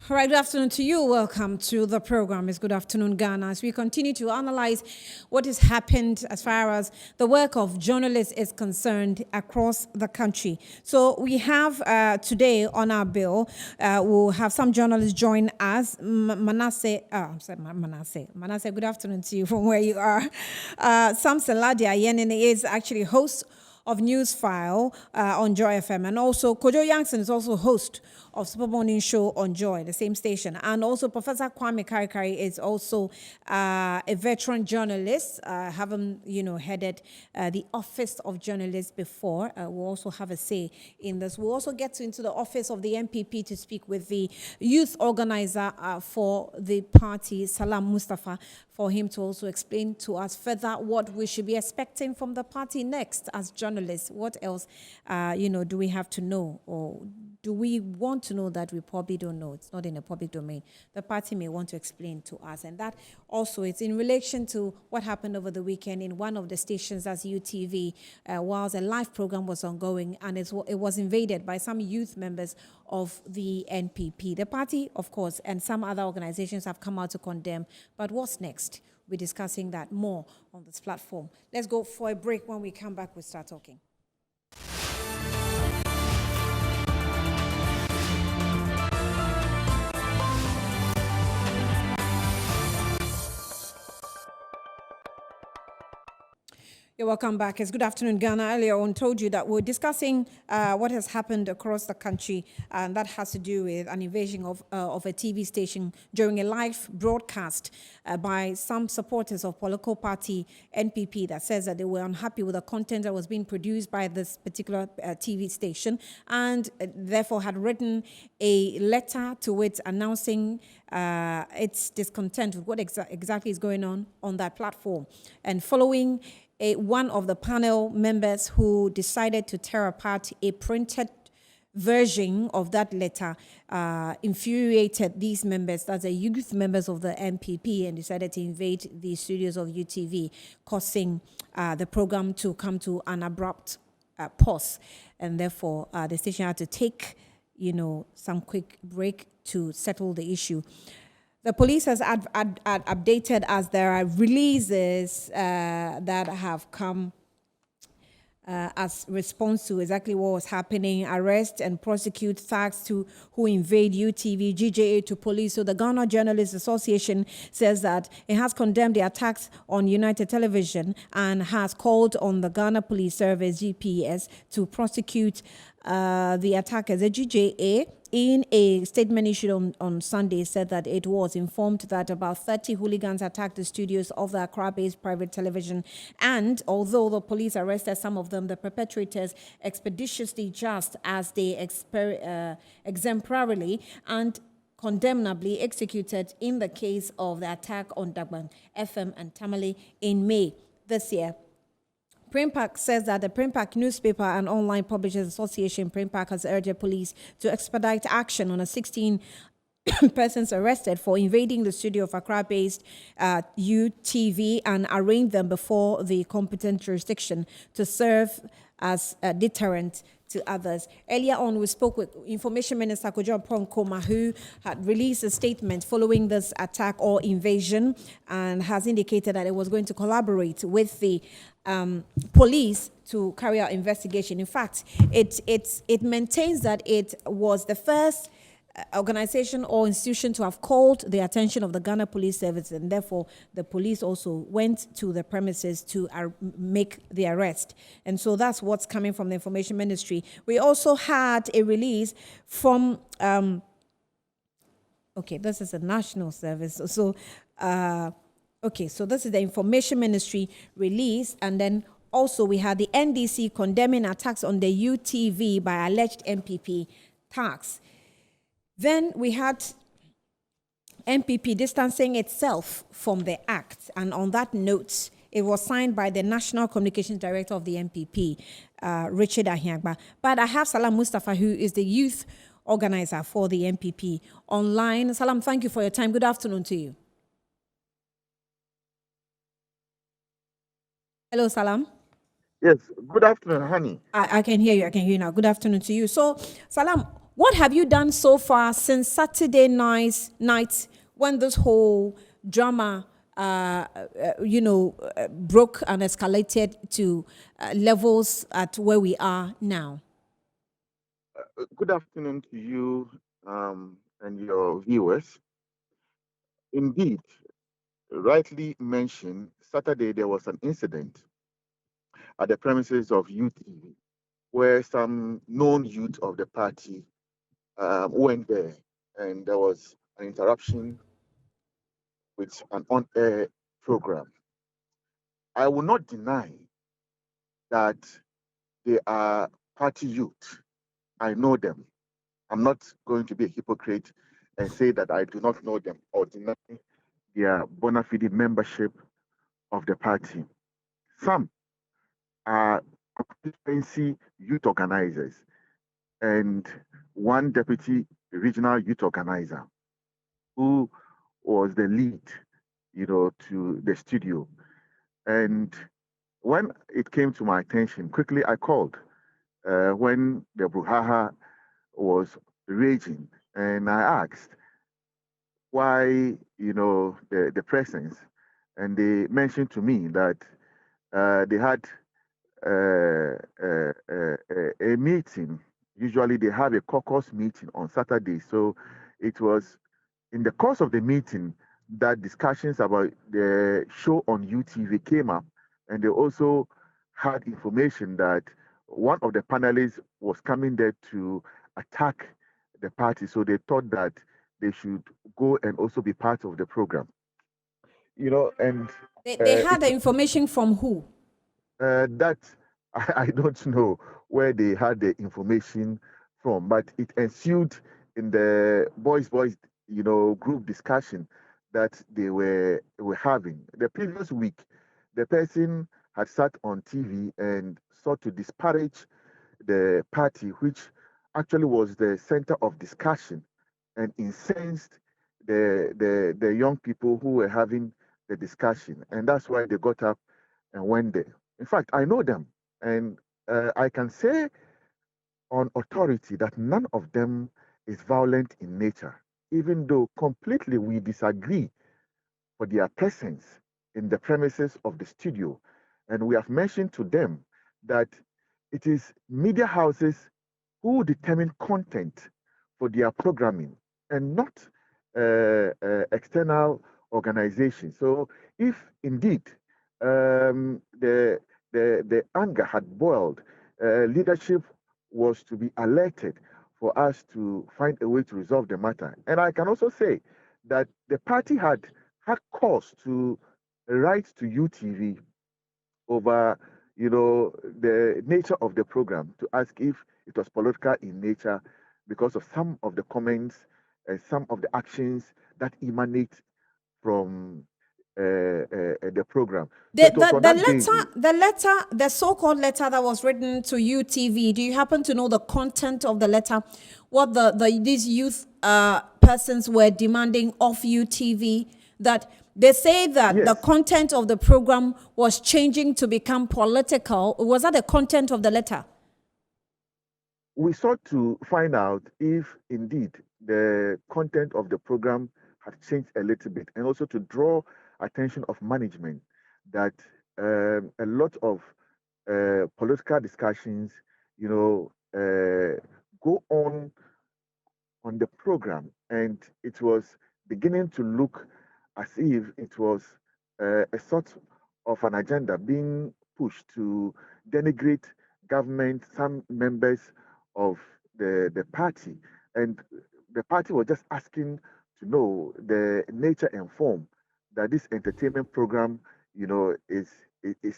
All right, good afternoon to you. Welcome to the program. It's Good Afternoon, Ghana. As we continue to analyze what has happened as far as the work of journalists is concerned across the country. So we have today on our bill, we'll have some journalists join us. Manasseh, good afternoon to you from where you are. SAMSON, LARDY, ANYENINI is actually host of News File on Joy FM, and also KOJO YANKSON is also host of Super Morning Show on Joy, the same station. And also Professor Kwame Karikari is also a veteran journalist, having headed the Office of Journalists before. We'll also have a say in this. We'll also get into the office of the MPP to speak with the youth organizer for the party, Salam Mustafa, for him to also explain to us further what we should be expecting from the party next as journalists. What else, do we have to know, or do we want to know that we probably don't know? It's not in the public domain. The party may want to explain to us. And that also is in relation to what happened over the weekend in one of the stations as UTV, whilst a live program was ongoing, and it was invaded by some youth members of the NPP. The party, of course, and some other organizations have come out to condemn. But what's next? We're discussing that more on this platform. Let's go for a break. When we come back, we'll start talking. You're welcome back. It's Good Afternoon, Ghana. Earlier on, told you that we're discussing what has happened across the country, and that has to do with an invasion of a TV station during a live broadcast by some supporters of political party NPP that says that they were unhappy with the content that was being produced by this particular TV station, and therefore had written a letter to it announcing its discontent with what exactly is going on that platform. And following one of the panel members who decided to tear apart a printed version of that letter infuriated these members, that's the youth members of the MPP, and decided to invade the studios of UTV, causing the program to come to an abrupt pause. And therefore, the station had to take, some quick break to settle the issue. The police has updated as there are releases that have come as response to exactly what was happening. Arrest and prosecute thugs who invade UTV, GJA to police. So the Ghana Journalists Association says that it has condemned the attacks on United Television and has called on the Ghana Police Service, GPS, to prosecute the attackers. The GJA, in a statement issued on Sunday, said that it was informed that about 30 hooligans attacked the studios of the Accra-based private television, and although the police arrested some of them, the perpetrators expeditiously, just as they exemplarily and condemnably executed in the case of the attack on Dagban FM and Tamale in May this year. Primpac says that the Primpac Newspaper and Online Publishers Association, Primpac, has urged the police to expedite action on 16 persons arrested for invading the studio of Accra-based UTV and arraign them before the competent jurisdiction to serve as a deterrent to others. Earlier on, we spoke with Information Minister KOJO Nkoma, who had released a statement following this attack or invasion, and has indicated that it was going to collaborate with the police to carry out investigation. In fact, it maintains that it was the first organization or institution to have called the attention of the Ghana Police Service, and therefore the police also went to the premises to make the arrest. And so that's what's coming from the Information Ministry. We also had a release from this is a national service. So so this is the Information Ministry release, and then also we had the NDC condemning attacks on the UTV by alleged MPP thugs. Then we had MPP distancing itself from the act, and on that note, it was signed by the National Communications Director of the MPP, Richard Ahiagba. But I have Salam Mustafa, who is the youth organizer for the MPP, online. Salam, thank you for your time. Good afternoon to you. Hello, Salam. Yes, good afternoon, honey. I can hear you. I can hear you now. Good afternoon to you. So, Salam, What have you done so far since Saturday night when this whole drama, broke and escalated to levels at where we are now? Good afternoon to you and your viewers. Indeed, rightly mentioned, Saturday there was an incident at the premises of UTV where some known youth of the party went there, and there was an interruption with an on-air program. I will not deny that they are party youth. I know them. I'm not going to be a hypocrite and say that I do not know them or deny their bona fide membership of the party. Some are constituency youth organizers and one deputy regional youth organizer who was the lead, to the studio. And when it came to my attention, quickly I called when the brouhaha was raging, and I asked why, the presence, and they mentioned to me that they had a meeting. Usually they have a caucus meeting on Saturday. So it was in the course of the meeting that discussions about the show on UTV came up. And they also had information that one of the panelists was coming there to attack the party. So they thought that they should go and also be part of the program. And They had the information from who? that I don't know where they had the information from, but it ensued in the boys, group discussion that they were having. The previous week, the person had sat on TV and sought to disparage the party, which actually was the center of discussion, and incensed the young people who were having the discussion, and that's why they got up and went there. In fact, I know them, and I can say on authority that none of them is violent in nature, even though completely we disagree for their presence in the premises of the studio. And we have mentioned to them that it is media houses who determine content for their programming and not external organizations. So if indeed the anger had boiled, leadership was to be alerted for us to find a way to resolve the matter. And I can also say that the party had cause to write to UTV over, the nature of the program, to ask if it was political in nature because of some of the comments and some of the actions that emanate from the program. So it was on that basis. The so-called letter that was written to UTV. Do you happen to know the content of the letter? What these youth persons were demanding of UTV? That they say that the Yes, content of the program was changing to become political. Was that the content of the letter? we sought to find out if indeed the content of the program had changed a little bit, and also to draw attention of management that a lot of political discussions, go on the program, and it was beginning to look as if it was a sort of an agenda being pushed to denigrate government, some members of the party. And the party was just asking to know the nature and form that this entertainment program, is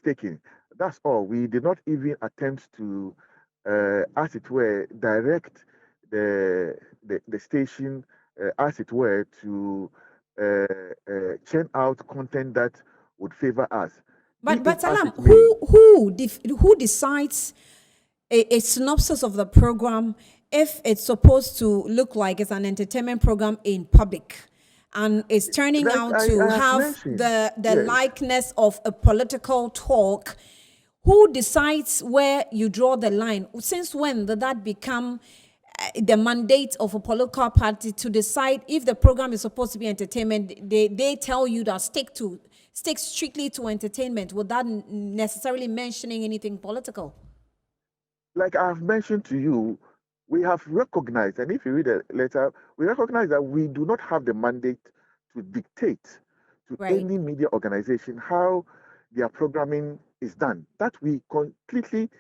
taking. That's all. We did not even attempt to, as it were, direct the station, as it were, to churn out content that would favor us. Be But it as Salam, it may. who decides a synopsis of the program if it's supposed to look like it's an entertainment program in public and it's turning Like out I to have have mentioned, the yes, likeness of a political talk? Who decides where you draw the line? Since when did that become the mandate of a political party to decide if the program is supposed to be entertainment. They tell you that stick strictly to entertainment without necessarily mentioning anything political. Like I've mentioned to you, we have recognized, and if you read the letter, we recognize that we do not have the mandate to dictate to Right. any media organization how their programming is done. That we completely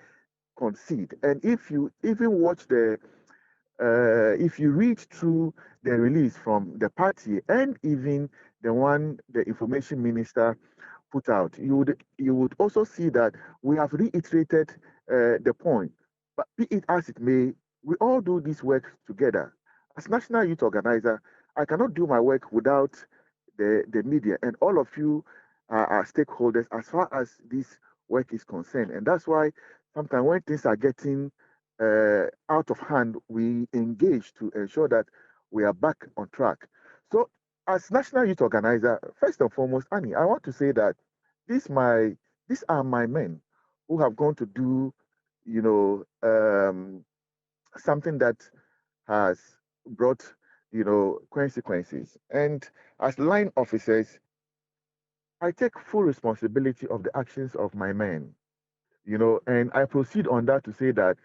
concede. And if you even watch if you read through the release from the party and even the one the information minister put out, you would also see that we have reiterated the point. But be it as it may, we all do this work together. As national youth organizer, I cannot do my work without the media, and all of you are stakeholders as far as this work is concerned. And that's why sometimes when things are getting out of hand, we engage to ensure that we are back on track. So, as national youth organizer, first and foremost, Annie, I want to say that these are my men who have gone to do, you know, something that has brought, consequences. And as line officers, I take full responsibility of the actions of my men, and I proceed on that to say that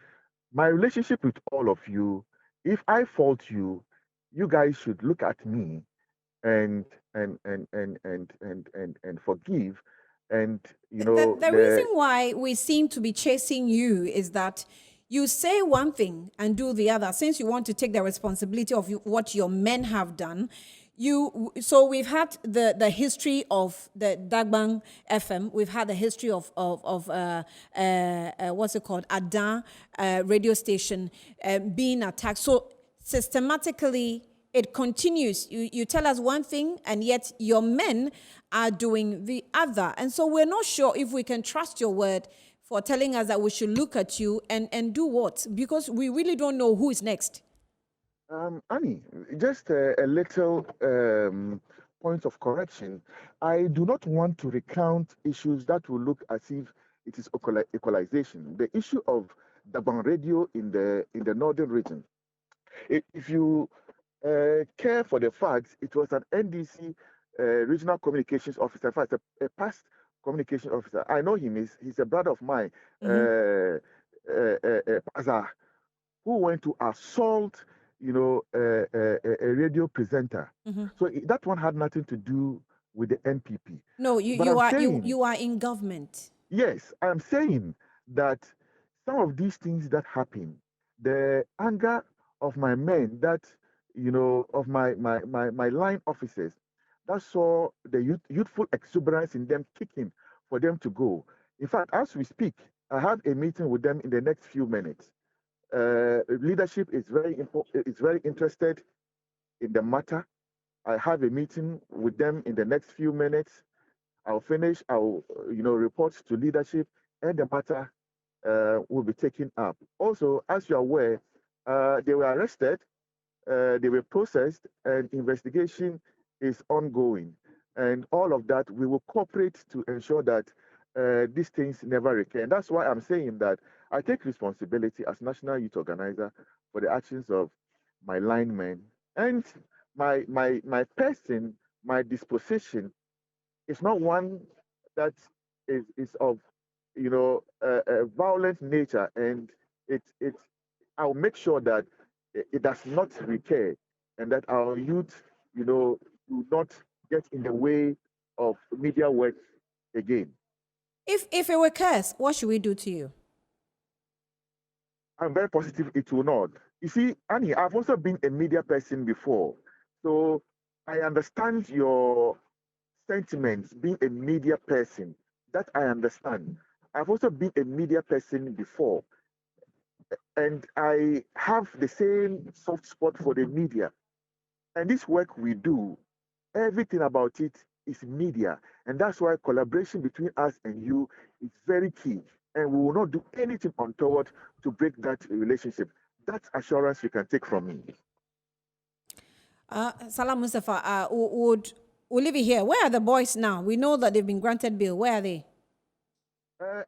my relationship with all of you, if I fault you, you guys should look at me and and forgive. And The reason why we seem to be chasing you is that you say one thing and do the other. Since you want to take the responsibility of what your men have done, so we've had the history of the Dagbang FM. We've had the history of what's it called, Adan radio station being attacked. So systematically it continues. You tell us one thing, and yet your men are doing the other. And so we're not sure if we can trust your word for telling us that we should look at you and do what? Because we really don't know who is next. Annie, just a little point of correction. I do not want to recount issues that will look as if it is equalization. The issue of Daban radio in the northern region. If you care for the facts, it was an NDC regional communications officer, in fact, a past communication officer. I know him. He's a brother of mine, Pazar, who went to assault, a radio presenter. So that one had nothing to do with the NPP. No, you are in government. Yes, I'm saying that some of these things that happen, the anger of my men, that of my line officers, that saw the youthful exuberance in them kicking for them to go. In fact, as we speak, I have a meeting with them in the next few minutes. Leadership is very interested in the matter. I have a meeting with them in the next few minutes. I'll finish. I'll report to leadership, and the matter will be taken up. Also, as you're aware, they were arrested, they were processed, and investigation is ongoing. And all of that, we will cooperate to ensure that these things never recur. And that's why I'm saying that I take responsibility as national youth organizer for the actions of my linemen, and my person, my disposition is not one that is of a violent nature, and it I'll make sure that it does not recur, and that our youth do not get in the way of media work again. If it were cursed, what should we do to you? I'm very positive it will not. You see, Annie, I've also been a media person before, so I understand your sentiments being a media person. That I understand. I've also been a media person before, and I have the same soft spot for the media. And this work we do, everything about it is media. And that's why collaboration between us and you is very key. And we will not do anything untoward to break that relationship. That's assurance you can take from me. Salam Mustafa, we'll leave it here. Where are the boys now? We know that they've been granted bail. Where are they?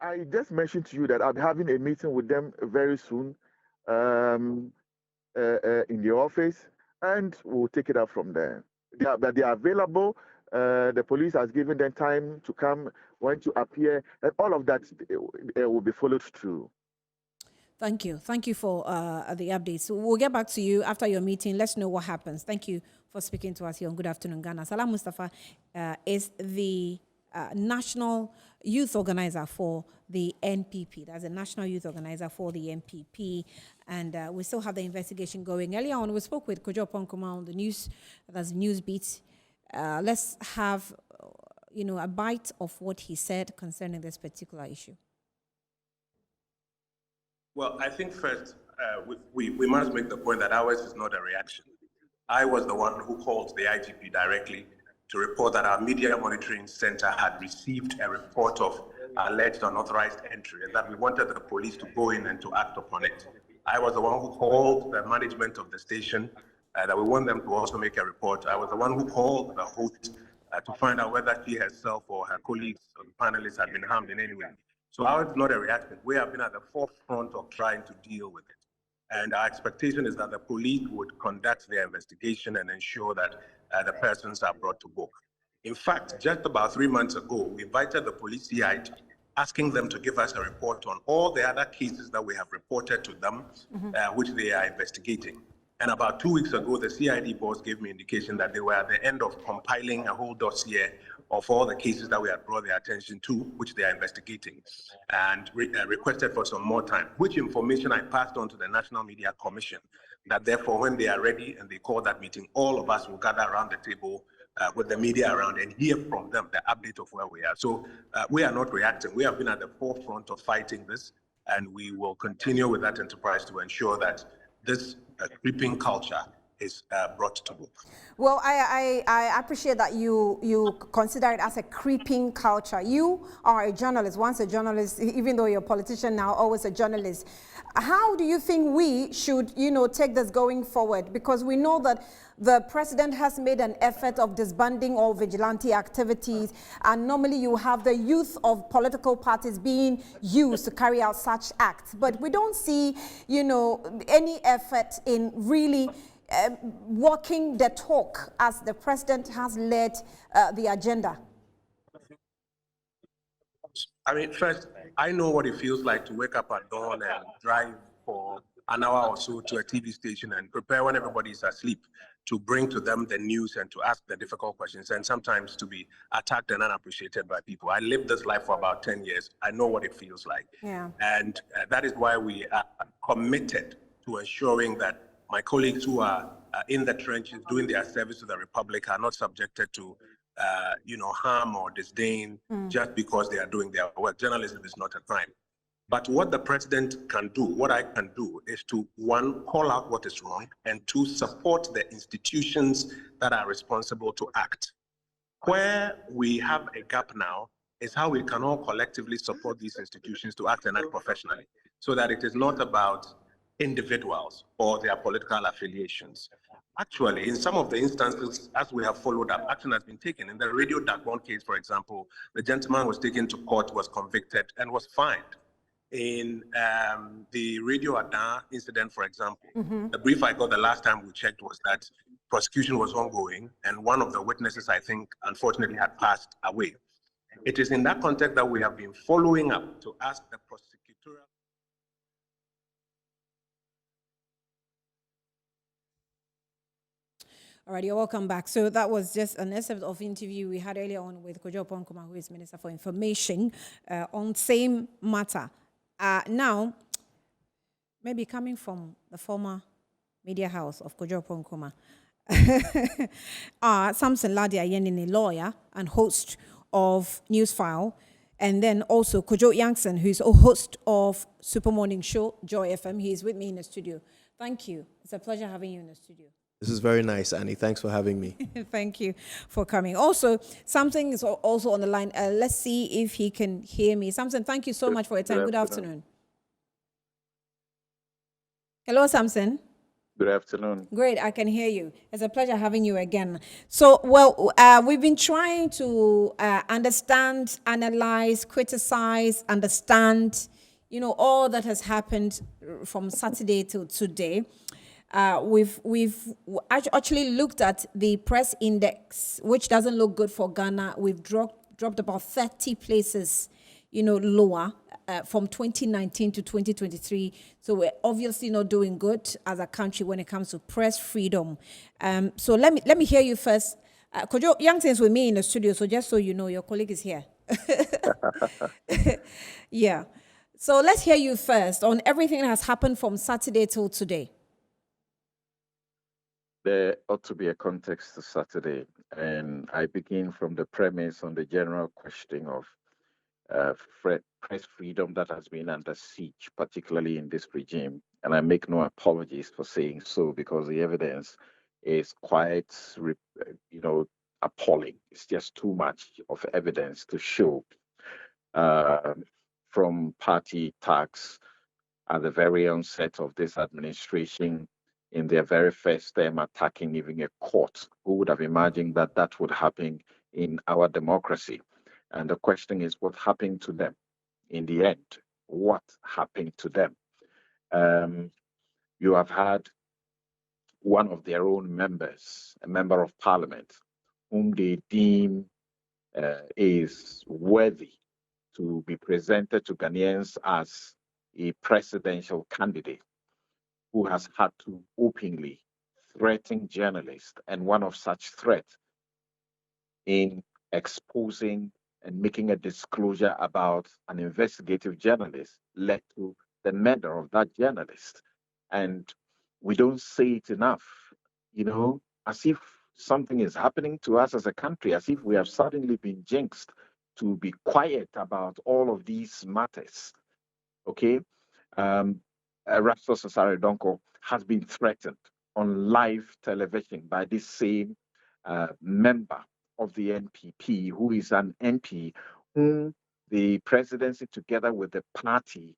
I just mentioned to you that I'll be having a meeting with them very soon. in the office, and we'll take it up from there. They are available. The police has given them time to come, when to appear, and all of that will be followed through. Thank you. Thank you for the updates. So we'll get back to you after your meeting. Let's know what happens. Thank you for speaking to us here on Good Afternoon, Ghana. Salam Mustafa is the National Youth Organizer for the NPP. That's a National Youth Organizer for the NPP. And we still have the investigation going. Earlier on, we spoke with KOJO Ponkoma on the news, that's News Beat. Let's have, a bite of what he said concerning this particular issue. Well, I think first, we must make the point that ours is not a reaction. I was the one who called the IGP directly to report that our Media Monitoring Center had received a report of alleged unauthorized entry and that we wanted the police to go in and to act upon it. I was the one who called the management of the station that we want them to also make a report. I was the one who called the host to find out whether she herself or her colleagues or the panelists had been harmed in any way. So ours is not a reaction. We have been at the forefront of trying to deal with it. And our expectation is that the police would conduct their investigation and ensure that the persons are brought to book. In fact, just about 3 months ago, we invited the police CID, asking them to give us a report on all the other cases that we have reported to them, which they are investigating. And about 2 weeks ago, the CID boss gave me indication that they were at the end of compiling a whole dossier of all the cases that we had brought their attention to, which they are investigating, and requested for some more time, which information I passed on to the National Media Commission, that therefore when they are ready and they call that meeting, all of us will gather around the table with the media around and hear from them the update of where we are. So we are not reacting. We have been at the forefront of fighting this, and we will continue with that enterprise to ensure that this creeping culture is brought to book. Well, I appreciate that you consider it as a creeping culture. You are a journalist, once a journalist, even though you're a politician now, always a journalist. How do you think we should, take this going forward? Because we know that the president has made an effort of disbanding all vigilante activities, and normally you have the youth of political parties being used to carry out such acts. But we don't see, any effort in really walking the talk as the president has led the agenda. I mean, first, I know what it feels like to wake up at dawn and drive for an hour or so to a TV station and prepare when everybody is asleep to bring to them the news and to ask the difficult questions, and sometimes to be attacked and unappreciated by people. I lived this life for about 10 years. I know what it feels like. Yeah. And that is why we are committed to ensuring that my colleagues who are in the trenches doing their service to the Republic are not subjected to harm or disdain just because they are doing their work. Journalism is not a crime. But what the president can do, what I can do, is to, one, call out what is wrong, and two, support the institutions that are responsible to act. Where we have a gap now is how we can all collectively support these institutions to act and act professionally, so that it is not about individuals or their political affiliations. Actually, in some of the instances, as we have followed up, action has been taken. In the Radio Dagbon case, for example, the gentleman was taken to court, was convicted, and was fined. In the Radio Adan incident, for example, the brief I got the last time we checked was that prosecution was ongoing, and one of the witnesses, I think, unfortunately had passed away. It is in that context that we have been following up to ask the prosecutorial. All right, you're welcome back. So that was just an excerpt of interview we had earlier on with KOJO Ponkoma, who is Minister for Information, on same matter. Now, maybe coming from the former media house of KOJO Ponkoma, SAMSON LARDY, ANYENINI, lawyer and host of Newsfile, and then also KOJO YANKSON, who is a host of Super Morning Show, Joy FM. He is with me in the studio. Thank you. It's a pleasure having you in the studio. This is very nice, Annie. Thanks for having me. Thank you for coming. Also, Samson is also on the line. Let's see if he can hear me. Samson, thank you so much for your time. Good afternoon. Hello, Samson. Good afternoon. Great, I can hear you. It's a pleasure having you again. So, we've been trying to understand, analyze, criticize, understand, all that has happened from Saturday to today. We've actually looked at the press index, which doesn't look good for Ghana. We've dropped about 30 places, lower from 2019 to 2023. So we're obviously not doing good as a country when it comes to press freedom. So let me hear you first. KOJO, YANKSON's with me in the studio, so just so you know, your colleague is here. Yeah. So let's hear you first on everything that has happened from Saturday till today. There ought to be a context to Saturday, and I begin from the premise on the general question of press freedom that has been under siege, particularly in this regime. And I make no apologies for saying so because the evidence is quite, appalling. It's just too much of evidence to show from party attacks at the very onset of this administration in their very first term attacking even a court. Who would have imagined that that would happen in our democracy? And the question is, what happened to them in the end? What happened to them? You have had one of their own members, a member of parliament, whom they deem is worthy to be presented to Ghanaians as a presidential candidate, who has had to openly threaten journalists, and one of such threats in exposing and making a disclosure about an investigative journalist led to the murder of that journalist. And we don't say it enough, as if something is happening to us as a country, as if we have suddenly been jinxed to be quiet about all of these matters. Okay? Rastus Donko has been threatened on live television by this same member of the NPP, who is an MP whom the presidency, together with the party,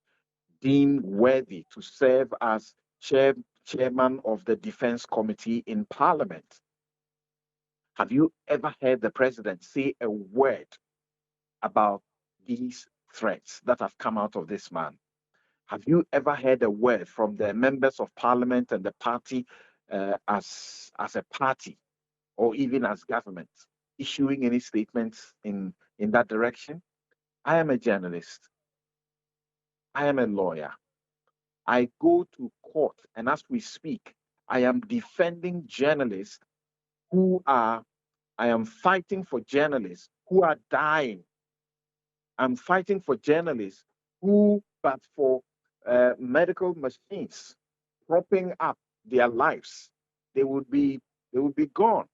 deemed worthy to serve as chairman of the Defense Committee in Parliament. Have you ever heard the president say a word about these threats that have come out of this man? Have you ever heard a word from the members of parliament and the party as a party or even as government issuing any statements in that direction? I am a journalist. I am a lawyer. I go to court, and as we speak, I am defending journalists I am fighting for journalists who are dying. I'm fighting for journalists who, but for medical machines propping up their lives, they would be gone.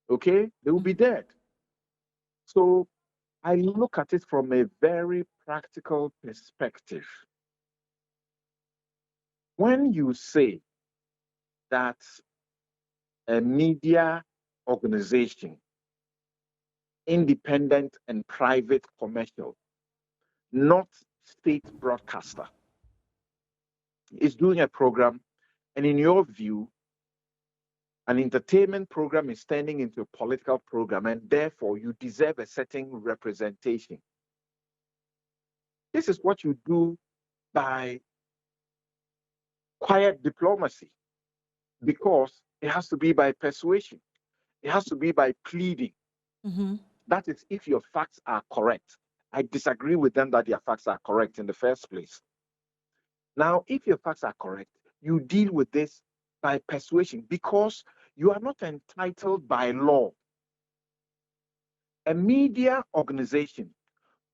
Okay, they will be dead. So I look at it from a very practical perspective. When you say that a media organization, independent and private commercial, not state broadcaster, is doing a program, and in your view, an entertainment program is turning into a political program, and therefore you deserve a certain representation. This is what you do by quiet diplomacy, because it has to be by persuasion. It has to be by pleading. Mm-hmm. That is, if your facts are correct. I disagree with them that their facts are correct in the first place. Now, if your facts are correct, you deal with this by persuasion, because you are not entitled by law. A media organization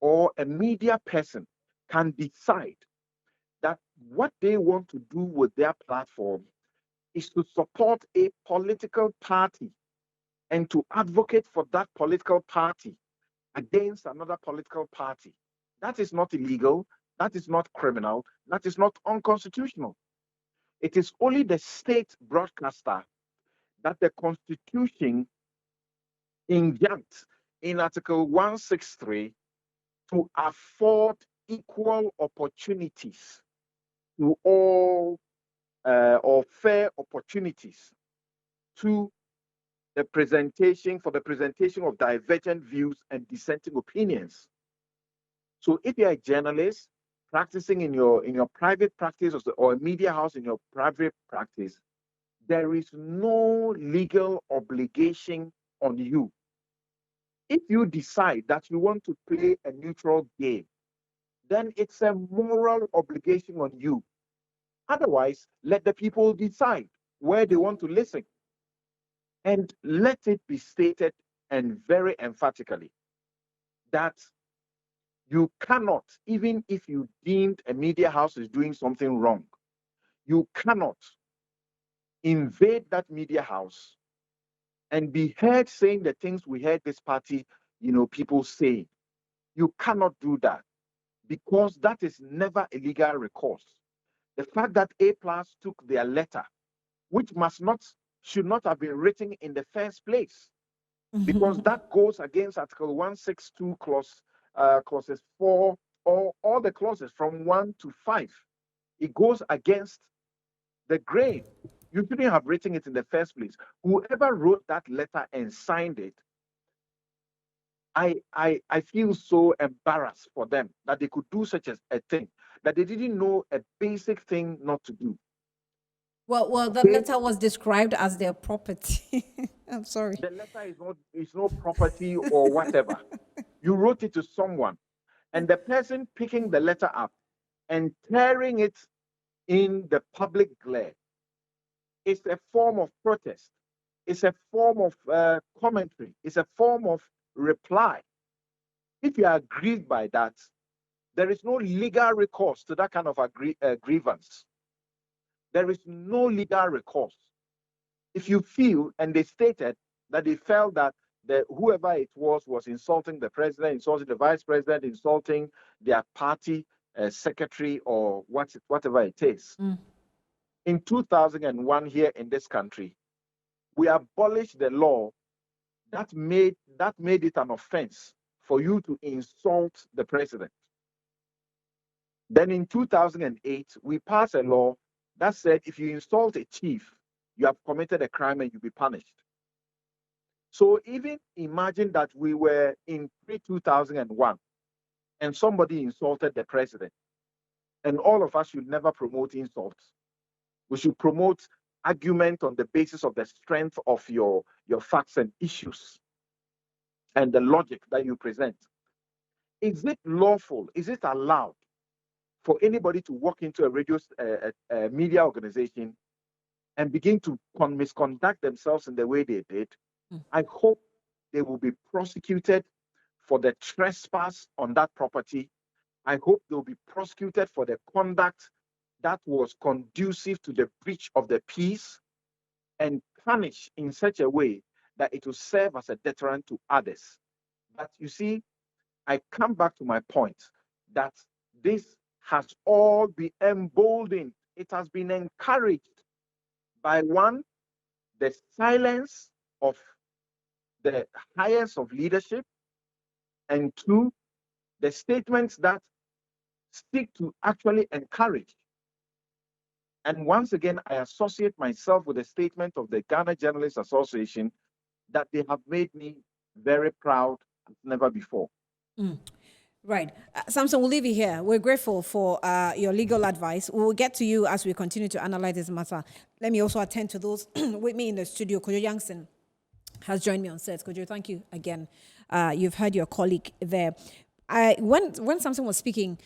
or a media person can decide that what they want to do with their platform is to support a political party and to advocate for that political party against another political party. That is not illegal. That is not criminal. That is not unconstitutional. It is only the state broadcaster that the Constitution injuncts in Article 163 to afford equal opportunities to all, or fair opportunities to the presentation of divergent views and dissenting opinions. So if you're a journalist, practicing in your private practice, or a media house in your private practice, there is no legal obligation on you. If you decide that you want to play a neutral game, then it's a moral obligation on you. Otherwise, let the people decide where they want to listen. And let it be stated, and very emphatically, that you cannot, even if you deemed a media house is doing something wrong, you cannot invade that media house and be heard saying the things we heard this party, people say. You cannot do that, because that is never a legal recourse. The fact that A+ took their letter, which should not have been written in the first place, because that goes against Article 162 clauses 4, or all the clauses from 1 to 5. It goes against the grain. You shouldn't have written it in the first place. Whoever wrote that letter and signed it, I feel so embarrassed for them that they could do such a thing, that they didn't know a basic thing not to do. Well, the letter was described as their property. I'm sorry. The letter is no property or whatever. You wrote it to someone, and the person picking the letter up and tearing it in the public glare is a form of protest. It's a form of commentary. It's a form of reply. If you are aggrieved by that, there is no legal recourse to that kind of grievance. There is no legal recourse. If you feel, and they stated that they felt that whoever it was insulting the president, insulting the vice president, insulting their party secretary, or whatever it is. In 2001, here in this country, we abolished the law that made it an offense for you to insult the president. Then in 2008, we passed a law that said if you insult a chief, you have committed a crime and you'll be punished. So even imagine that we were in pre-2001 and somebody insulted the president, and all of us should never promote insults. We should promote argument on the basis of the strength of your facts and issues and the logic that you present. Is it lawful? Is it allowed for anybody to walk into a media organization and begin to misconduct themselves in the way they did? I hope they will be prosecuted for the trespass on that property. I hope they will be prosecuted for the conduct that was conducive to the breach of the peace, and punished in such a way that it will serve as a deterrent to others. But you see, I come back to my point that this has all been emboldened. It has been encouraged by, one, the silence of the highest of leadership, and two, the statements that seek to actually encourage. And once again, I associate myself with the statement of the Ghana Journalists Association that they have made me very proud as never before. Right. Samson, we'll leave you here. We're grateful for your legal advice. We'll get to you as we continue to analyze this matter. Let me also attend to those with me in the studio. KOJO YANKSON has joined me on set. KOJO, thank you again. You've heard your colleague there. When Samson was speaking,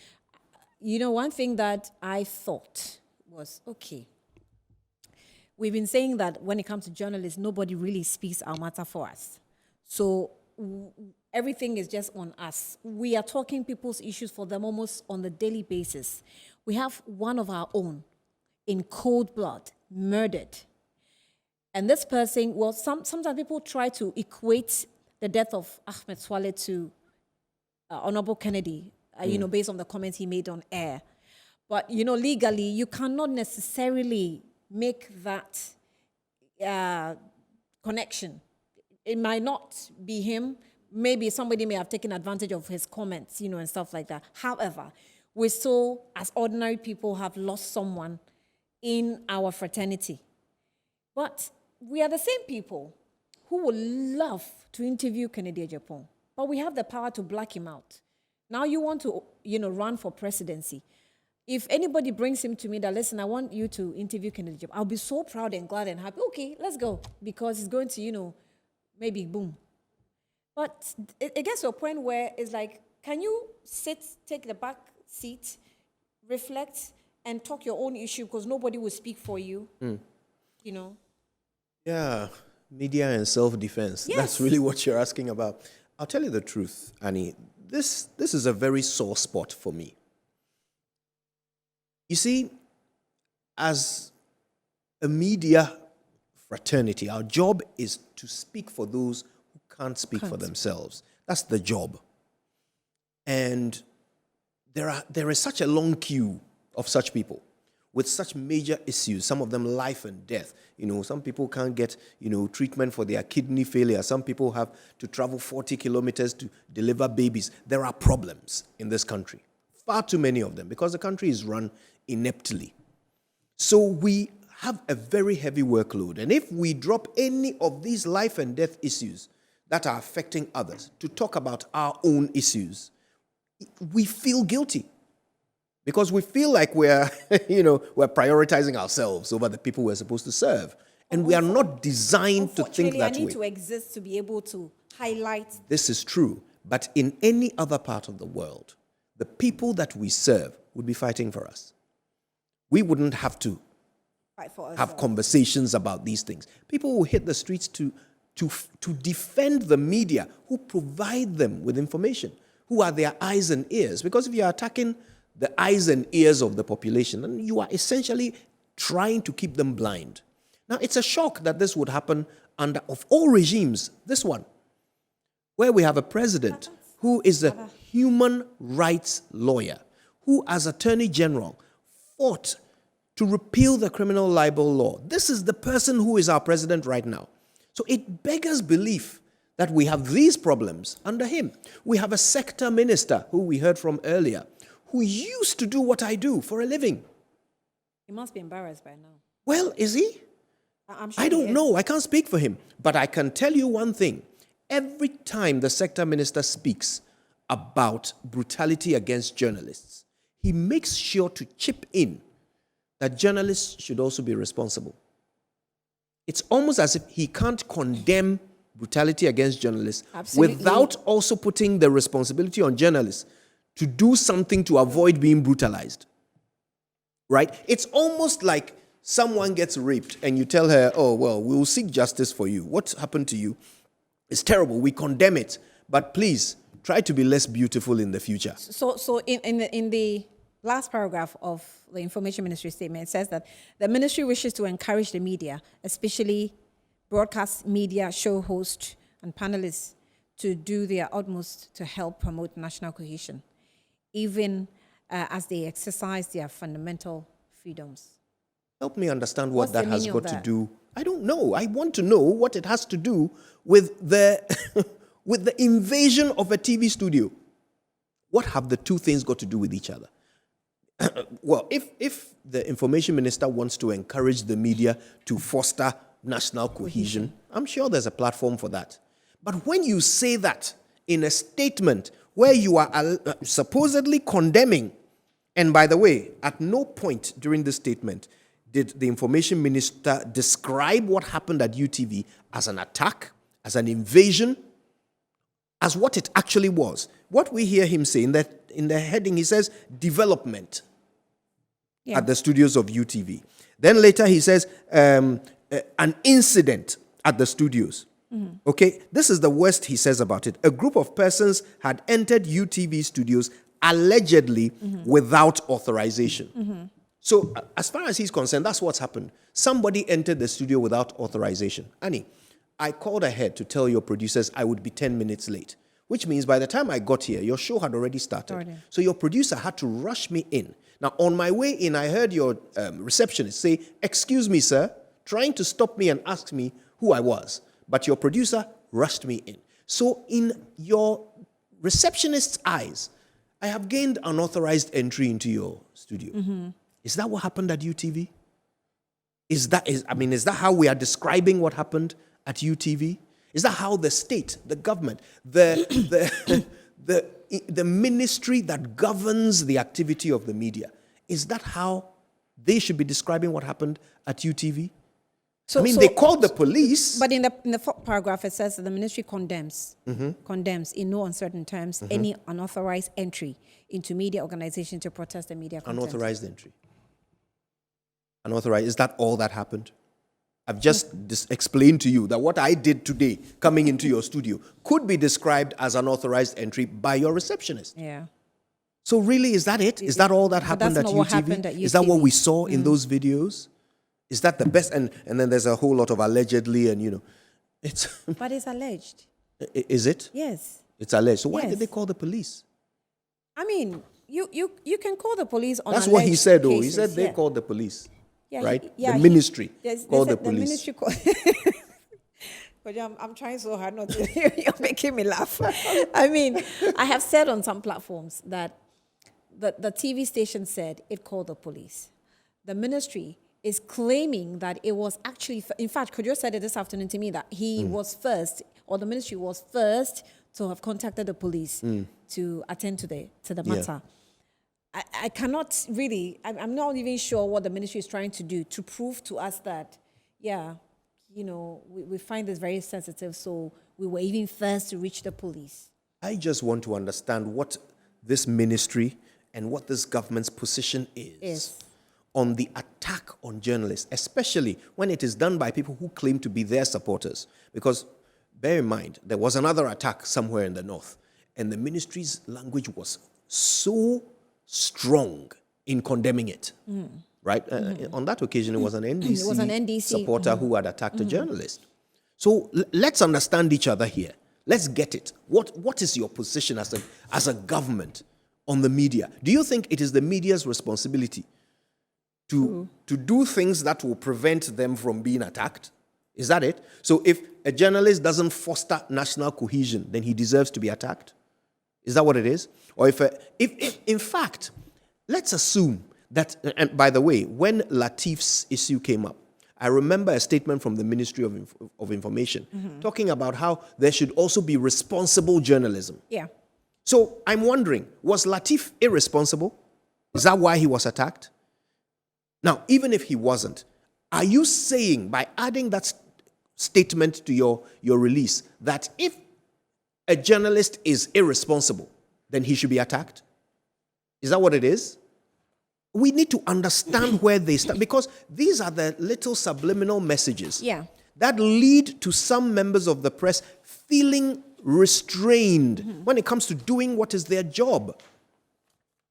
one thing that I thought was, okay, we've been saying that when it comes to journalists, nobody really speaks our matter for us. So everything is just on us. We are talking people's issues for them almost on the daily basis. We have one of our own in cold blood, murdered. And this person, well, sometimes people try to equate the death of Ahmed Swaleh to Honorable Kennedy, based on the comments he made on air. But, legally, you cannot necessarily make that connection. It might not be him. Maybe somebody may have taken advantage of his comments, and stuff like that. However, we still, as ordinary people, have lost someone in our fraternity. But we are the same people who would love to interview Kennedy Japan, but we have the power to black him out. Now you want to, run for presidency. If anybody brings him to me that, listen, I want you to interview Kennedy Job, I'll be so proud and glad and happy. Okay, let's go. Because it's going to, maybe boom. But it gets to a point where it's like, can you take the back seat, reflect, and talk your own issue because nobody will speak for you? Yeah, media and self-defense. Yes. That's really what you're asking about. I'll tell you the truth, Annie. This is a very sore spot for me. You see, as a media fraternity, our job is to speak for those who can't speak for themselves. That's the job. And there is such a long queue of such people with such major issues, some of them life and death. Some people can't get, treatment for their kidney failure. Some people have to travel 40 kilometers to deliver babies. There are problems in this country, far too many of them, because the country is run ineptly. So we have a very heavy workload. And if we drop any of these life and death issues that are affecting others to talk about our own issues, we feel guilty. Because we feel like we're prioritizing ourselves over the people we're supposed to serve. And we are not designed to think that way. I need to exist to be able to highlight. This is true. But in any other part of the world, the people that we serve would be fighting for us. We wouldn't have to have conversations about these things. People will hit the streets to defend the media who provide them with information, who are their eyes and ears. Because if you're attacking the eyes and ears of the population, and you are essentially trying to keep them blind. Now, it's a shock that this would happen under, of all regimes, this one, where we have a president who is a human rights lawyer, who, as Attorney General, fought to repeal the criminal libel law. This is the person who is our president right now. So it beggars belief that we have these problems under him. We have a sector minister, who we heard from earlier, who used to do what I do for a living. He must be embarrassed by now. Well, is he? I'm sure I don't know. I can't speak for him. But I can tell you one thing. Every time the sector minister speaks about brutality against journalists, he makes sure to chip in that journalists should also be responsible. It's almost as if he can't condemn brutality against journalists without also putting the responsibility on journalists to do something to avoid being brutalized, right? It's almost like someone gets raped and you tell her, oh, well, we'll seek justice for you. What happened to you is terrible. We condemn it. But please, try to be less beautiful in the future. So in the last paragraph of the Information Ministry statement, it says that the ministry wishes to encourage the media, especially broadcast media, show hosts, and panelists, to do their utmost to help promote national cohesion, even as they exercise their fundamental freedoms. Help me understand what that has got to do. I don't know. I want to know what it has to do with the with the invasion of a TV studio. What have the two things got to do with each other? Well, if the information minister wants to encourage the media to foster national cohesion, I'm sure there's a platform for that. But when you say that in a statement where you are supposedly condemning, and by the way, at no point during this statement did the information minister describe what happened at UTV as an attack, as an invasion, as what it actually was. What we hear him say in the heading, he says development at the studios of UTV. Then later he says an incident at the studios. Mm-hmm. Okay, this is the worst he says about it. A group of persons had entered UTV studios allegedly without authorization. Mm-hmm. So as far as he's concerned, that's what's happened. Somebody entered the studio without authorization. Annie, I called ahead to tell your producers I would be 10 minutes late, which means by the time I got here, your show had already started. So your producer had to rush me in. Now, on my way in, I heard your receptionist say, "Excuse me, sir," trying to stop me and ask me who I was. But your producer rushed me in. So in your receptionist's eyes, I have gained unauthorized entry into your studio. Mm-hmm. Is that what happened at UTV? Is that how we are describing what happened at UTV? Is that how the state, the government, the the ministry that governs the activity of the media. Is that how they should be describing what happened at UTV? So, they called the police. But in the fourth paragraph, it says that the ministry condemns in no uncertain terms any unauthorized entry into media organizations to protest the media content. Unauthorized entry. Unauthorized. Is that all that happened? I've just explained to you that what I did today, coming into your studio, could be described as unauthorized entry by your receptionist. Yeah. So really, is that it? Is that all that happened at UTV? Is that what we saw in those videos? Is that the best? And then there's a whole lot of allegedly, and it's. But it's alleged. Is it? Yes. It's alleged. So why did they call the police? I mean, you can call the police on. That's what he said, though. Cases, he said they called the police. Yeah, right? The ministry called the police. The ministry called. But I'm trying so hard not to. You're making me laugh. I mean, I have said on some platforms that the TV station said it called the police. The ministry is claiming that it was actually, in fact, KOJO said it this afternoon to me that he was first, or the ministry was first to have contacted the police to attend to the matter. Yeah. I cannot really, I'm not even sure what the ministry is trying to do to prove to us that, we find this very sensitive, so we were even first to reach the police. I just want to understand what this ministry and what this government's position is on the attack on journalists, especially when it is done by people who claim to be their supporters. Because bear in mind, there was another attack somewhere in the north, and the ministry's language was so strong in condemning it, right? On that occasion, it was an NDC, it was an NDC supporter who had attacked a journalist. So let's understand each other here. Let's get it. What is your position as a government on the media? Do you think it is the media's responsibility to do things that will prevent them from being attacked? Is that it? So if a journalist doesn't foster national cohesion, then he deserves to be attacked? Is that what it is? Or if in fact, let's assume that, and by the way, when Latif's issue came up, I remember a statement from the Ministry of Information talking about how there should also be responsible journalism. Yeah. So I'm wondering, was Latif irresponsible? Is that why he was attacked? Now, even if he wasn't, are you saying by adding that statement to your release that if a journalist is irresponsible, then he should be attacked? Is that what it is? We need to understand where they stand, because these are the little subliminal messages that lead to some members of the press feeling restrained when it comes to doing what is their job.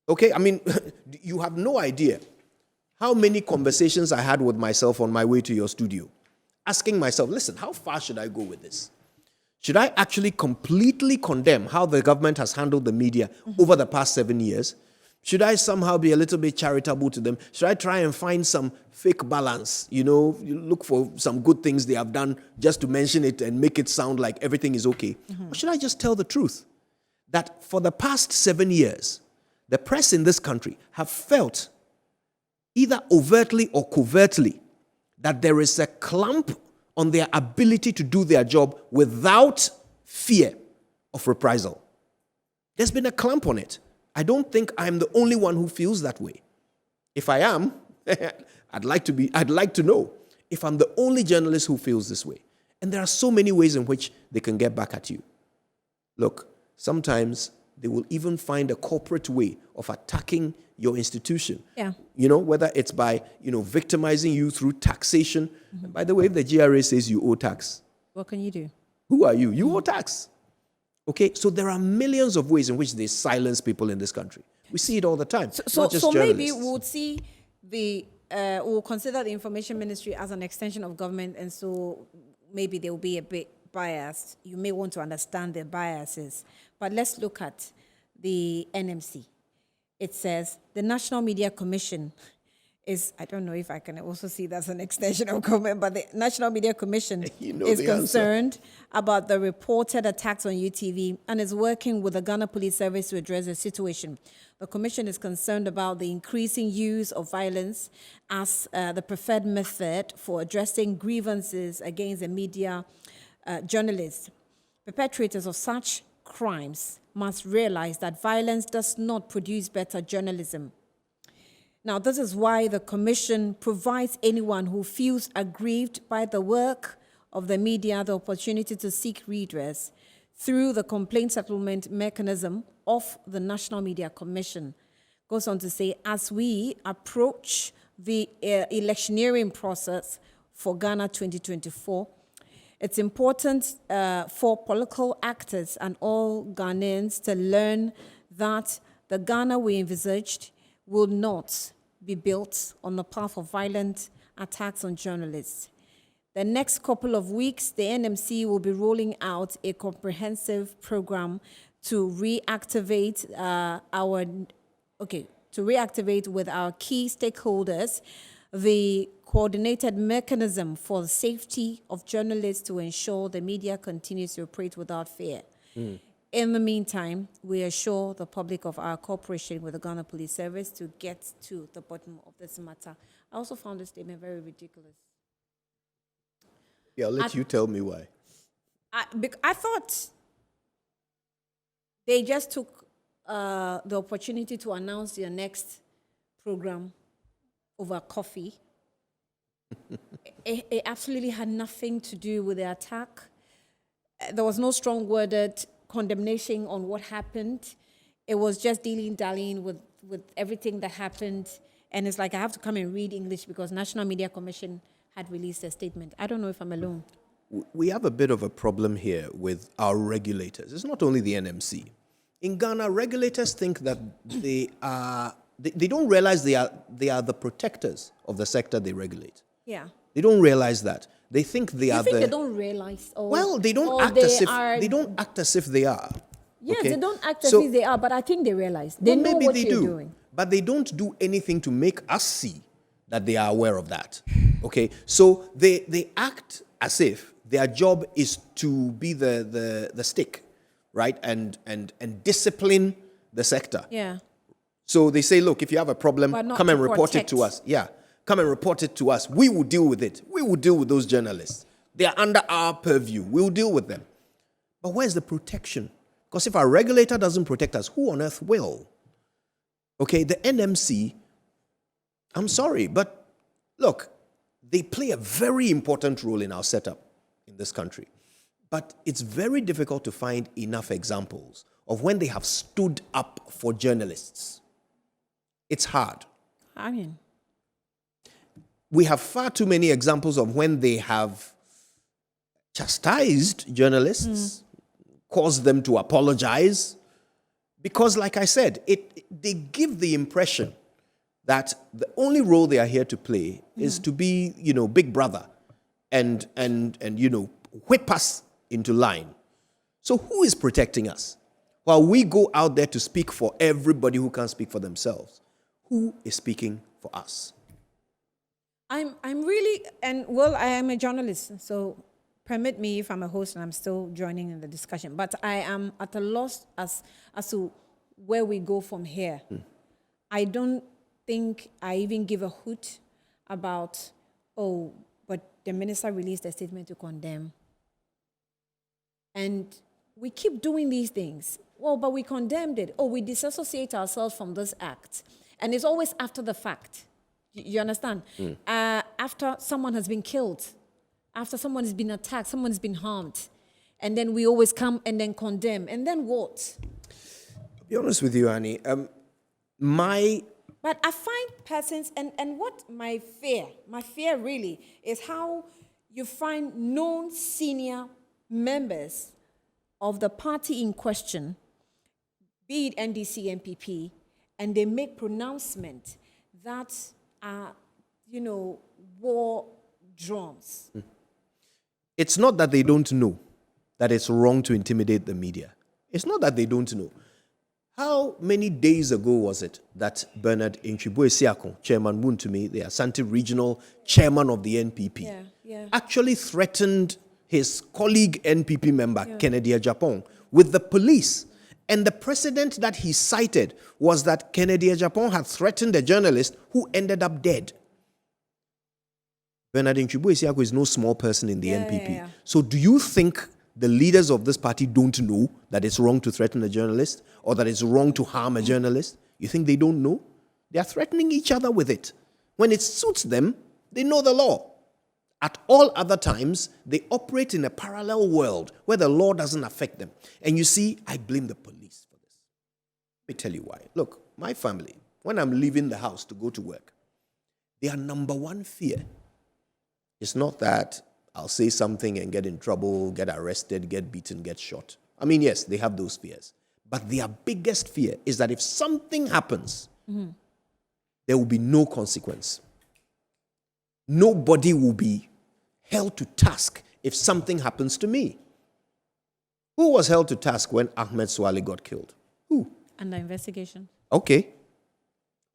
Okay, I mean, you have no idea how many conversations I had with myself on my way to your studio, asking myself, listen, how far should I go with this? Should I actually completely condemn how the government has handled the media over the past 7 years? Should I somehow be a little bit charitable to them? Should I try and find some fake balance? You look for some good things they have done just to mention it and make it sound like everything is okay. Or should I just tell the truth? That for the past 7 years, the press in this country have felt, either overtly or covertly, that there is a clamp on their ability to do their job without fear of reprisal. There's been a clamp on it. I don't think I'm the only one who feels that way. If I am, I'd like to know if I'm the only journalist who feels this way. And there are so many ways in which they can get back at you. Look, sometimes they will even find a corporate way of attacking your institution. Yeah. Whether it's by, victimizing you through taxation. And by the way, if the GRA says you owe tax, what can you do? Who are you? You owe tax. Okay, so there are millions of ways in which they silence people in this country. We see it all the time. So maybe we would see we'll consider the information ministry as an extension of government, and so maybe they will be a bit biased. You may want to understand their biases. But let's look at the NMC. It says the National Media Commission is, I don't know if I can also see that's an extension of government, but the National Media Commission is concerned about the reported attacks on UTV and is working with the Ghana Police Service to address the situation. The Commission is concerned about the increasing use of violence as the preferred method for addressing grievances against the media journalists. Perpetrators of such crimes must realize that violence does not produce better journalism. Now, this is why the Commission provides anyone who feels aggrieved by the work of the media the opportunity to seek redress through the complaint settlement mechanism of the National Media Commission. Goes on to say, as we approach the electioneering process for Ghana 2024, it's important for political actors and all Ghanaians to learn that the Ghana we envisaged will not be built on the path of violent attacks on journalists. The next couple of weeks, the NMC will be rolling out a comprehensive program to reactivate with our key stakeholders the coordinated mechanism for the safety of journalists to ensure the media continues to operate without fear. In the meantime, we assure the public of our cooperation with the Ghana Police Service to get to the bottom of this matter. I also found this statement very ridiculous. Yeah, I'll let you tell me why. I thought they just took the opportunity to announce their next program over coffee. It absolutely had nothing to do with the attack. There was no strong-worded condemnation on what happened. It was just dilly-dallying with everything that happened. And it's like I have to come and read English because National Media Commission had released a statement. I don't know if I'm alone. We have a bit of a problem here with our regulators. It's not only the NMC. In Ghana, regulators think that they don't realize they are the protectors of the sector they regulate. Yeah. They don't realize that. They think they are they don't realize? Well, they don't act as if they are. Yes, okay? they don't act as if they are, but I think they realize. They know what you're doing. But they don't do anything to make us see that they are aware of that. Okay? So they act as if their job is to be the stick, right? And discipline the sector. Yeah. So they say, look, if you have a problem, come and report it to us. Yeah. Come and report it to us. We will deal with it. We will deal with those journalists. They are under our purview. We will deal with them. But where's the protection? Because if our regulator doesn't protect us, who on earth will? Okay, the NMC, I'm sorry, but look, they play a very important role in our setup in this country. But it's very difficult to find enough examples of when they have stood up for journalists. It's hard. I mean, we have far too many examples of when they have chastised journalists, caused them to apologize, because, like I said, they give the impression that the only role they are here to play is to be, big brother and whip us into line. So who is protecting us? While we go out there to speak for everybody who can't speak for themselves, who is speaking for us? I'm really, I am a journalist, so permit me if I'm a host and I'm still joining in the discussion, but I am at a loss as to where we go from here. I don't think I even give a hoot about, but the minister released a statement to condemn. And we keep doing these things. Well, but we condemned it. We disassociate ourselves from this act. And it's always after the fact. You understand? After someone has been killed, after someone has been attacked, someone has been harmed, and then we always come and then condemn. And then what? To be honest with you, Annie, But I find persons, and what my fear really is how you find known senior members of the party in question, be it NDC, MPP, and they make pronouncements that are, war drums. It's not that they don't know that it's wrong to intimidate the media. It's not that they don't know. How many days ago was it that Bernard Nchibwe-Siakon, Chairman Muntumi, the Asante Regional Chairman of the NPP, actually threatened his colleague NPP member, Kennedy Agyapong, with the police? And the precedent that he cited was that Kennedy Agyapong had threatened a journalist who ended up dead. Bernard Nchibwe-Siakon is no small person in the NPP. So do you think the leaders of this party don't know that it's wrong to threaten a journalist or that it's wrong to harm a journalist? You think they don't know? They are threatening each other with it. When it suits them, they know the law. At all other times, they operate in a parallel world where the law doesn't affect them. And you see, I blame the police for this. Let me tell you why. Look, my family, when I'm leaving the house to go to work, their number one fear is not that I'll say something and get in trouble, get arrested, get beaten, get shot. I mean, yes, they have those fears. But their biggest fear is that if something happens, there will be no consequence. Nobody will be held to task if something happens to me. Who was held to task when Ahmed Swale got killed? Who? Under investigation. Okay.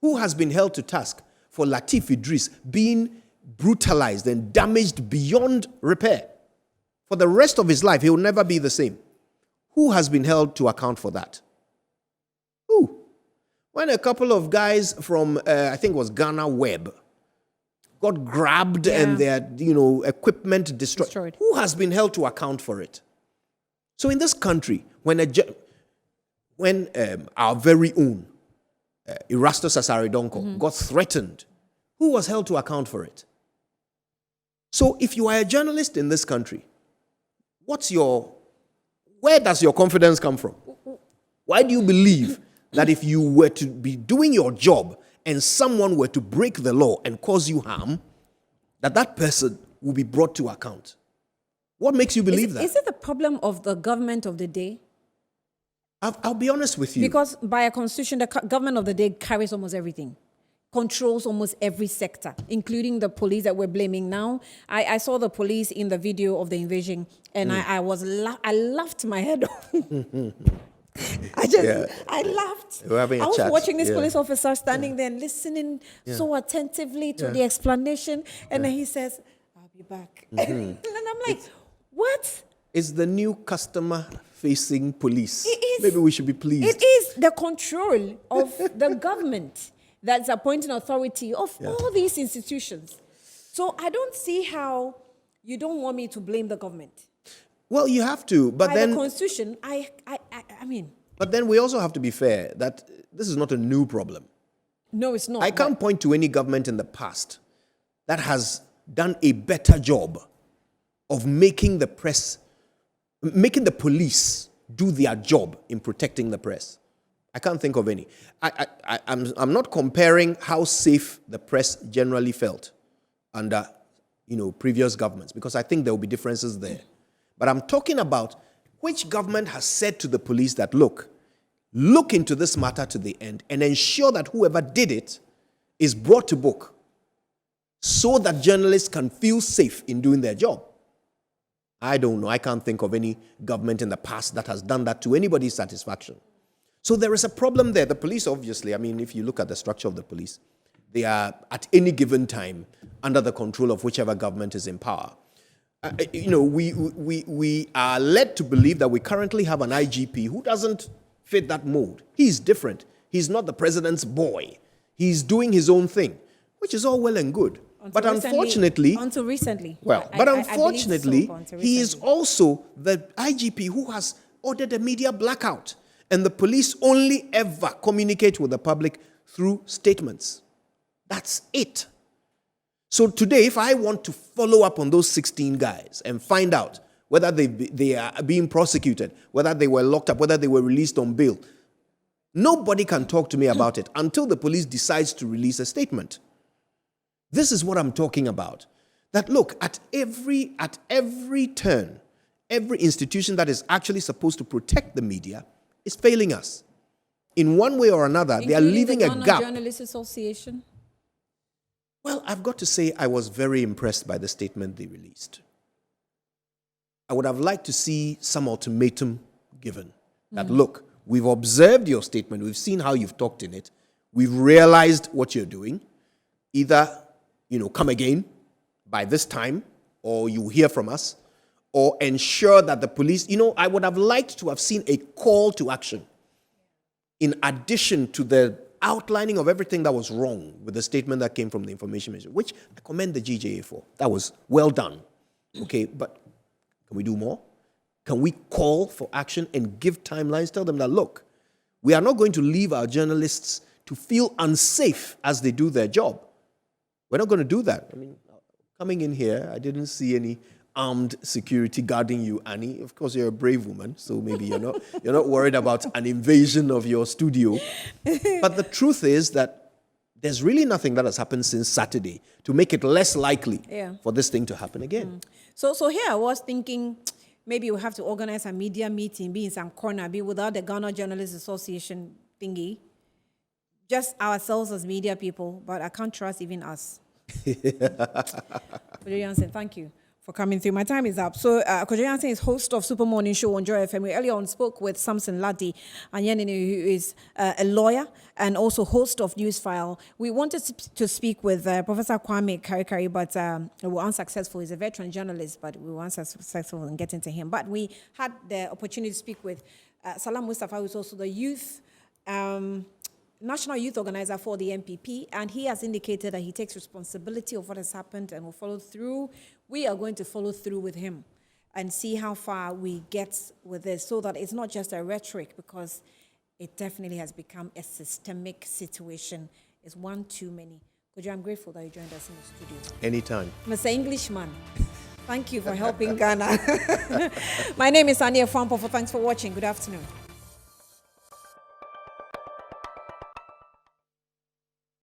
Who has been held to task for Latif Idris being brutalized and damaged beyond repair? For the rest of his life, he will never be the same. Who has been held to account for that? Who? When a couple of guys from, I think it was Ghana Web, got grabbed and their, equipment destroyed. Who has been held to account for it? So in this country, when our very own Erastus Asaridonko got threatened, who was held to account for it? So if you are a journalist in this country, where does your confidence come from? Why do you believe that if you were to be doing your job and someone were to break the law and cause you harm, that person will be brought to account? What makes you believe that? Is it the problem of the government of the day? I'll be honest with you. Because by a constitution, the government of the day carries almost everything, controls almost every sector, including the police that we're blaming now. I saw the police in the video of the invasion, and I laughed my head off. I laughed. We're having a I was chat. watching this police officer standing there and listening so attentively to the explanation, and then he says, "I'll be back." And I'm like, what? It's the new customer-facing police. It is. Maybe we should be pleased. It is the control of the government that's appointing authority of all these institutions. So I don't see how you don't want me to blame the government. Well, you have to, but By then the constitution, I mean. But then we also have to be fair that this is not a new problem. No, it's not. I can't point to any government in the past that has done a better job of making the police do their job in protecting the press. I can't think of any. I'm not comparing how safe the press generally felt under, previous governments, because I think there will be differences there. But I'm talking about which government has said to the police that, look into this matter to the end and ensure that whoever did it is brought to book so that journalists can feel safe in doing their job. I don't know. I can't think of any government in the past that has done that to anybody's satisfaction. So there is a problem there. The police, obviously, if you look at the structure of the police, they are at any given time under the control of whichever government is in power. We are led to believe that we currently have an IGP who doesn't fit that mold. He's different. He's not the president's boy. He's doing his own thing, which is all well and good. Until recently. Unfortunately, he is also the IGP who has ordered a media blackout. And the police only ever communicate with the public through statements. That's it. So today, if I want to follow up on those 16 guys and find out whether they are being prosecuted, whether they were locked up, whether they were released on bail, nobody can talk to me about it until the police decides to release a statement. This is what I'm talking about. That look, at every turn, every institution that is actually supposed to protect the media is failing us. In one way or another, they are leaving a gap. Journalists Association? Well, I've got to say I was very impressed by the statement they released. I would have liked to see some ultimatum given. That, look, we've observed your statement. We've seen how you've talked in it. We've realized what you're doing. Either, come again by this time, or you hear from us, or ensure that the police, I would have liked to have seen a call to action in addition to the outlining of everything that was wrong with the statement that came from the information ministry, which I commend the GJA for. That was well done. Okay, but can we do more? Can we call for action and give timelines? Tell them that, look, we are not going to leave our journalists to feel unsafe as they do their job. We're not going to do that. I mean, coming in here, I didn't see any armed security guarding you, Annie. Of course, you're a brave woman, so maybe you're not worried about an invasion of your studio. But the truth is that there's really nothing that has happened since Saturday to make it less likely for this thing to happen again. So here I was thinking, maybe we'll have to organize a media meeting, be in some corner, be without the Ghana Journalists Association thingy. Just ourselves as media people, but I can't trust even us. KOJO YANKSON, thank you for coming through. My time is up. So KOJO YANKSON is host of Super Morning Show on Joy FM. We earlier on spoke with SAMSON LARDY ANYENINI, who is a lawyer and also host of Newsfile. We wanted to speak with Professor Kwame Karikari, but we were unsuccessful. He's a veteran journalist, but we were unsuccessful in getting to him. But we had the opportunity to speak with Salam Mustafa, who is also the youth National Youth Organizer for the MPP, and he has indicated that he takes responsibility of what has happened and will follow through. We are going to follow through with him and see how far we get with this so that it's not just a rhetoric, because it definitely has become a systemic situation. It's one too many. KOJO, I'm grateful that you joined us in the studio. Anytime. Mr. Englishman, thank you for helping Ghana. My name is Ania Fampo. Thanks for watching. Good afternoon.